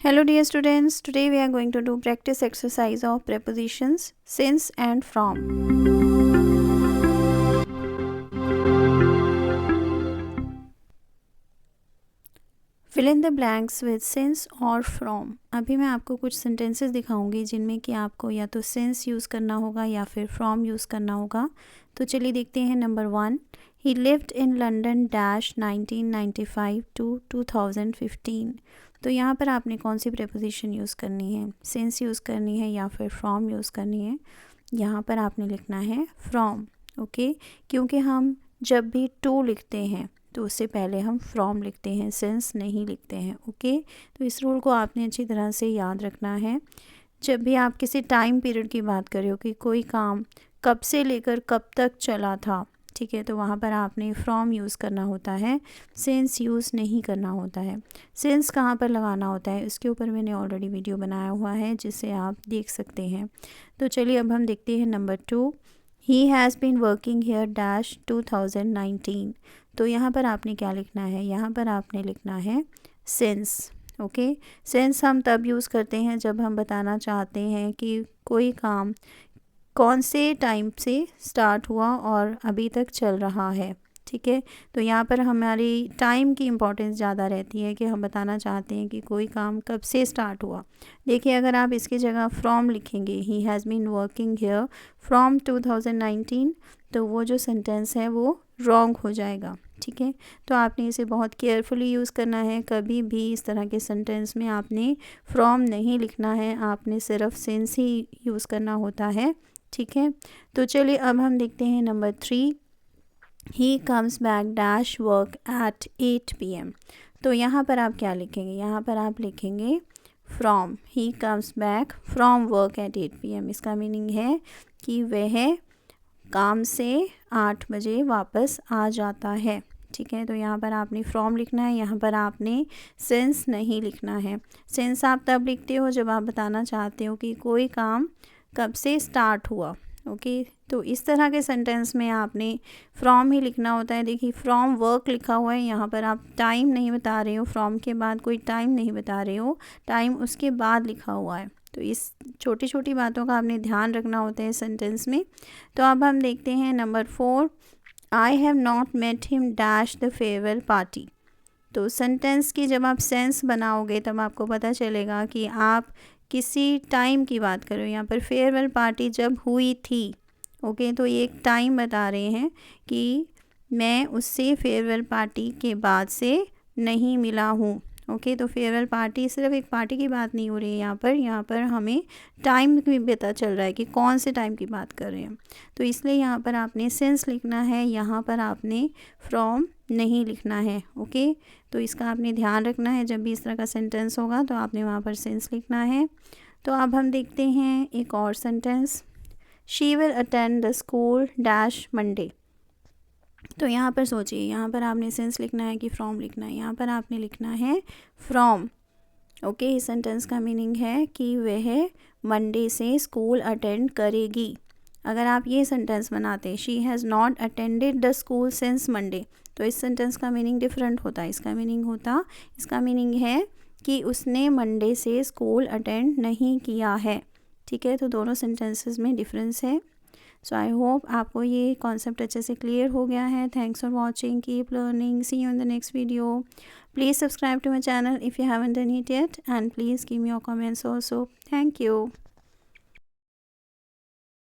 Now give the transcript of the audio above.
Hello dear students, today we are going to do practice exercise of prepositions since and from. Fill in the blanks with since or from. अभी मैं आपको कुछ sentences दिखाऊंगी जिनमें कि आपको या तो since यूज़ करना होगा या फिर from यूज़ करना होगा. तो चलिए देखते हैं. Number 1, He lived in London dash 1995 to 2015. तो यहाँ पर आपने कौन सी preposition यूज़ करनी है, since यूज़ करनी है या फिर from यूज़ करनी है. यहाँ पर आपने लिखना है from. ओके, क्योंकि हम जब भी to लिखते हैं तो उससे पहले हम फ्रॉम लिखते हैं, सिंस नहीं लिखते हैं. ओके, तो इस रूल को आपने अच्छी तरह से याद रखना है. जब भी आप किसी टाइम पीरियड की बात कर रहे हो कि कोई काम कब से लेकर कब तक चला था, ठीक है, तो वहाँ पर आपने फ्रॉम यूज़ करना होता है, सिंस यूज़ नहीं करना होता है. सिंस कहाँ पर लगाना होता है इसके ऊपर मैंने ऑलरेडी वीडियो बनाया हुआ है जिसे आप देख सकते हैं. तो चलिए अब हम देखते हैं. Number 2, he has been working here dash 2019. तो यहाँ पर आपने क्या लिखना है, यहाँ पर आपने लिखना है सिंस. ओके, सिंस हम तब यूज़ करते हैं जब हम बताना चाहते हैं कि कोई काम कौन से टाइम से स्टार्ट हुआ और अभी तक चल रहा है. ठीक है, तो यहाँ पर हमारी टाइम की इम्पोर्टेंस ज़्यादा रहती है कि हम बताना चाहते हैं कि कोई काम कब से स्टार्ट हुआ. देखिए, अगर आप इसकी जगह फ्रॉम लिखेंगे, he has been working here from 2019, तो वो जो सेंटेंस है वो रॉन्ग हो जाएगा. ठीक है, तो आपने इसे बहुत केयरफुली यूज़ करना है. कभी भी इस तरह के सेंटेंस में आपने फ्रॉम नहीं लिखना है, आपने सिर्फ सिंस ही यूज़ करना होता है. ठीक है, तो चलिए अब हम देखते हैं. Number 3, he comes back dash work at 8 PM. तो यहाँ पर आप क्या लिखेंगे, यहाँ पर आप लिखेंगे from. He comes back from work at 8 PM. इसका मीनिंग है कि वह काम से 8 बजे वापस आ जाता है. ठीक है, तो यहाँ पर आपने फ्रॉम लिखना है, यहाँ पर आपने सिंस नहीं लिखना है. सिंस आप तब लिखते हो जब आप बताना चाहते हो कि कोई काम कब से स्टार्ट हुआ. ओके, तो इस तरह के सेंटेंस में आपने फ्रॉम ही लिखना होता है. देखिए, फ्रॉम वर्क लिखा हुआ है, यहाँ पर आप टाइम नहीं बता रहे हो, फ्रॉम के बाद कोई टाइम नहीं बता रहे हो, टाइम उसके बाद लिखा हुआ है. तो इस छोटी छोटी बातों का आपने ध्यान रखना होता है सेंटेंस में. तो अब हम देखते हैं. Number 4, I have not met him dash the farewell party. तो सेंटेंस की जब आप सेंस बनाओगे तब आपको पता चलेगा कि आप किसी टाइम की बात कर रहे हो. यहाँ पर फेयरवेल पार्टी जब हुई थी. ओके, तो ये एक टाइम बता रहे हैं कि मैं उससे फेयरवेल पार्टी के बाद से नहीं मिला हूँ. ओके, तो फेयरवेल पार्टी सिर्फ एक पार्टी की बात नहीं हो रही है यहाँ पर हमें टाइम भी पता चल रहा है कि कौन से टाइम की बात कर रहे हैं. तो इसलिए यहाँ पर आपने सिंस लिखना है, यहाँ पर आपने फ्रॉम नहीं लिखना है. ओके, तो इसका आपने ध्यान रखना है. जब भी इस तरह का सेंटेंस होगा तो आपने वहाँ पर सिंस लिखना है. तो अब हम देखते हैं एक और sentence. She will attend the school dash Monday. तो यहाँ पर सोचिए, यहाँ पर आपने सिंस लिखना है कि फ्रॉम लिखना है. यहाँ पर आपने लिखना है फ्रॉम. ओके, इस सेंटेंस का मीनिंग है कि वह मंडे से स्कूल अटेंड करेगी. अगर आप ये सेंटेंस बनाते, she has not attended the school since Monday, तो इस सेंटेंस का मीनिंग डिफरेंट होता. इसका मीनिंग है कि उसने मंडे से स्कूल अटेंड नहीं किया है. ठीक है, तो दोनों सेंटेंसेस में डिफरेंस है. सो आई होप आपको ये कॉन्सेप्ट अच्छे से क्लियर हो गया है. Thanks for watching, keep learning, see you in the next video. Please subscribe to my channel if you haven't done it yet, and please give me your comments also. Thank you.